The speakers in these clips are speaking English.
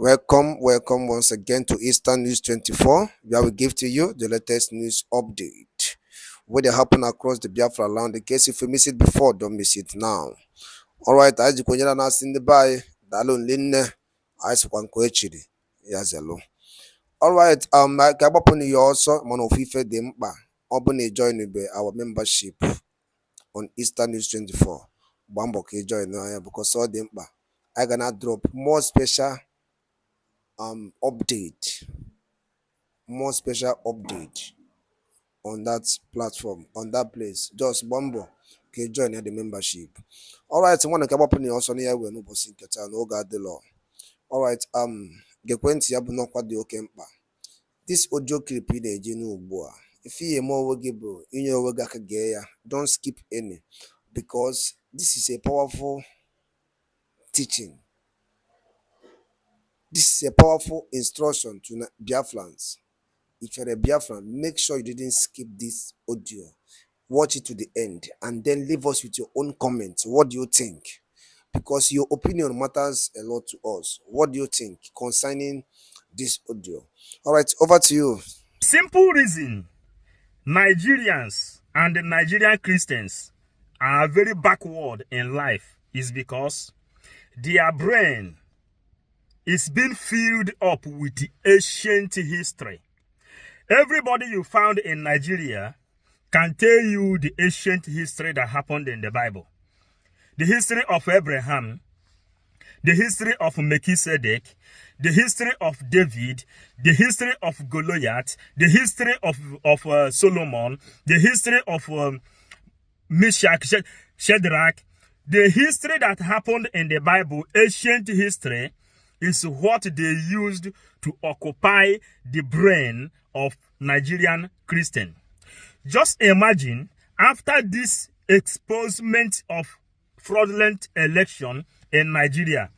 Welcome once again to Eastern News 24, where we give to you the latest news update. What they happen across the Biafra land. In case if you miss it before, don't miss it now. Alright, as you can now in the by Dalon Linne, Ice Wankoechidi, Yazelo. Alright, I can upon you also, Monofife Demba, open join our membership on Eastern News 24. Bambo join because all Demba. I gonna drop more special update, on that platform, on that place. Just Bumbo okay, join the membership. Alright, I want to come up in also near when no bossing no God the law. Alright, Gekwenti Abu no kwa di okempa. This audio clip in a genu boa. If you more wogable in your wogaka gaya, don't skip any because this is a powerful teaching. This is a powerful instruction to Biafrans. If you're a Biafran, make sure you didn't skip this audio. Watch it to the end and then leave us with your own comments. What do you think? Because your opinion matters a lot to us. What do you think concerning this audio? All right, over to you. Simple reason, Nigerians and the Nigerian Christians are very backward in life is because their brain is being filled up with the ancient history. Everybody you found in Nigeria can tell you the ancient history that happened in the Bible. The history of Abraham, the history of Melchizedek, the history of David, the history of Goliath, the history of Solomon, the history of Meshach, Shadrach. The history that happened in the Bible, ancient history, is what they used to occupy the brain of Nigerian Christian. Just imagine, after this exposement of fraudulent election in Nigeria,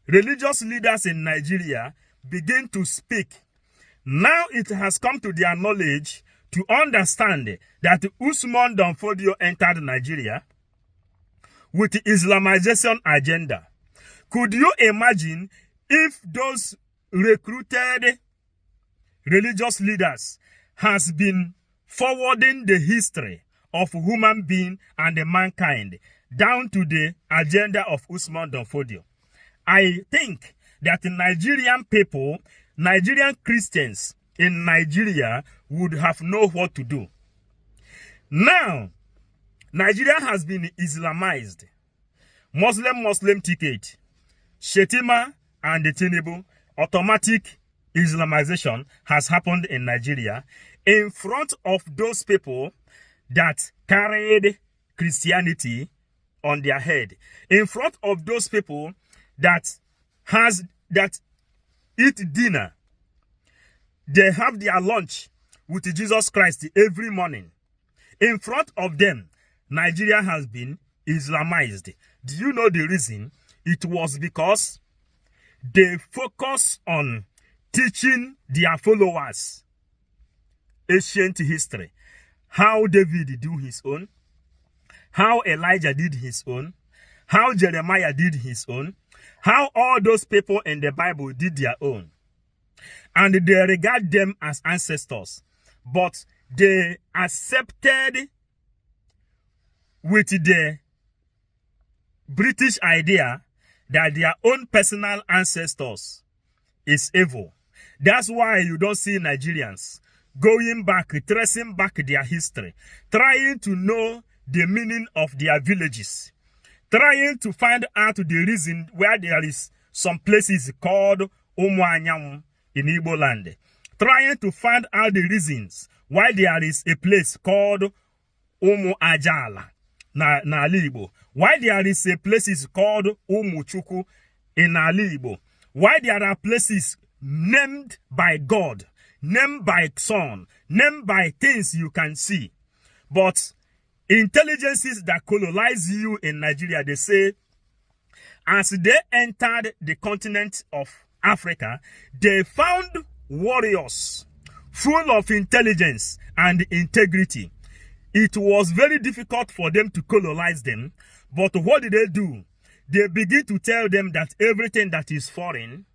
religious leaders in Nigeria begin to speak. Now it has come to their knowledge to understand that Usman Dan Fodio entered Nigeria with the Islamization agenda. Could you imagine if those recruited religious leaders has been forwarding the history of human being and the mankind down to the agenda of Usman Dan Fodio? I think that Nigerian people, Nigerian Christians in Nigeria would have known what to do. Now, Nigeria has been Islamized. Muslim ticket, Shetima and the Tinubu, automatic Islamization has happened in Nigeria in front of those people that carried Christianity on their head, in front of those people that eat dinner. They have their lunch with Jesus Christ every morning. In front of them, Nigeria has been Islamized. Do you know the reason? It was because they focus on teaching their followers ancient history. How David did his own, how Elijah did his own, how Jeremiah did his own, how all those people in the Bible did their own. And they regard them as ancestors. But they accepted with the British idea that their own personal ancestors is evil. That's why you don't see Nigerians going back, tracing back their history, trying to know the meaning of their villages, trying to find out the reason where there is some places called Umuanyam in Igbo land, trying to find out the reasons why there is a place called Umu Ajala na Igbo, why there is a places called Umu Chuku in Igbo, why there are places named by God, named by son, named by things you can see. But intelligences that colonize you in Nigeria, they say, as they entered the continent of Africa, they found warriors full of intelligence and integrity. It was very difficult for them to colonize them. But what did they do? They begin to tell them that everything that is foreign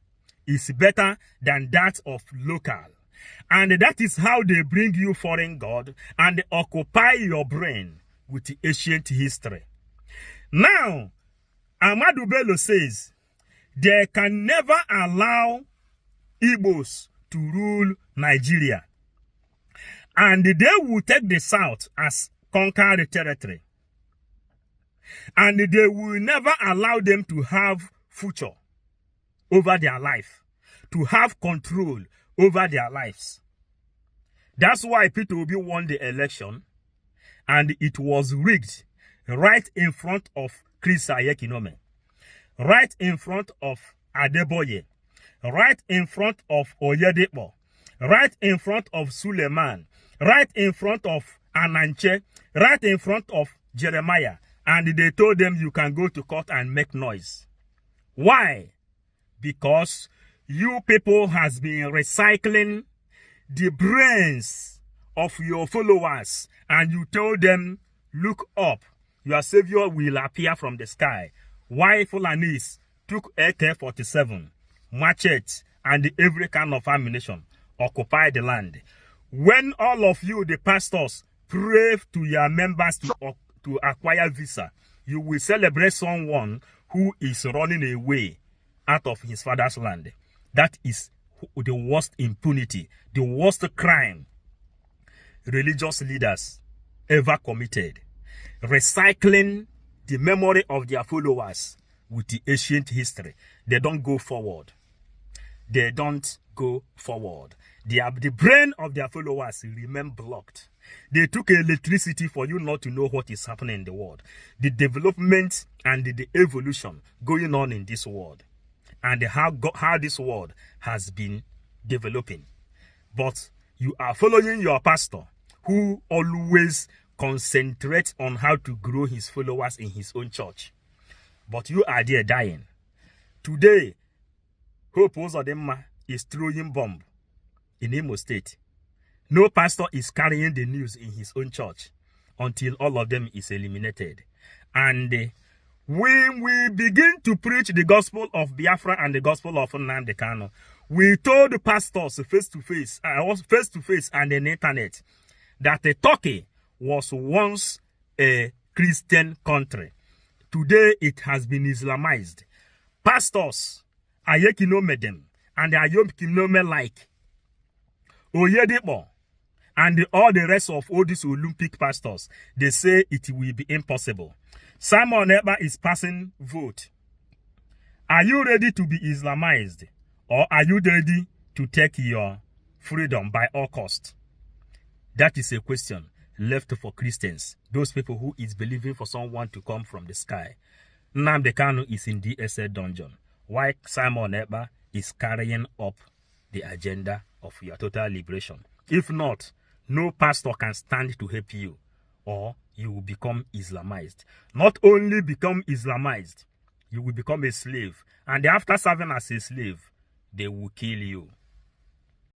is better than that of local. And that is how they bring you foreign god and occupy your brain with the ancient history. Now, Ahmadu Bello says they can never allow Igbos to rule Nigeria. And they will take the South as conquered territory. And they will never allow them to have future over their life, to have control over their lives. That's why Peter Obi won the election, and it was rigged right in front of Chris Ayekinome, right in front of Adeboye, right in front of Oyedepo, right in front of Suleiman, right in front of Ananche, right in front of Jeremiah, and they told them you can go to court and make noise. Why? Because you people has been recycling the brains of your followers, and you told them, look up, your savior will appear from the sky. Why Fulanis took AK-47, machete, and every kind of ammunition, occupy the land. When all of you, the pastors, pray to your members to acquire visa, you will celebrate someone who is running away out of his father's land. That is the worst impunity, the worst crime religious leaders ever committed. Recycling the memory of their followers with the ancient history. They don't go forward. They don't go forward. The brain of their followers remain blocked. They took electricity for you not to know what is happening in the world. The development and the evolution going on in this world. And how this world has been developing. But you are following your pastor, who always concentrates on how to grow his followers in his own church. But you are there dying. Today, Hope Uzodimma is throwing bomb in Imo State. No pastor is carrying the news in his own church until all of them is eliminated. And when we begin to preach the gospel of Biafra and the gospel of Nnamdi Kanu, we told the pastors face to face and on the internet that Turkey was once a Christian country. Today it has been Islamized. Pastors, Ayekinome them, and Ayekinome like Oyedepo, and all the rest of all these Olympic pastors, they say it will be impossible. Simon Ekpa is passing vote. Are you ready to be Islamized? Or are you ready to take your freedom by all cost? That is a question left for Christians. Those people who is believing for someone to come from the sky. Nnamdi Kanu is in DSA dungeon. Why Simon Ekpa is carrying up the agenda of your total liberation. If not, no pastor can stand to help you, or you will become Islamized. Not only become Islamized, you will become a slave. And after serving as a slave, they will kill you.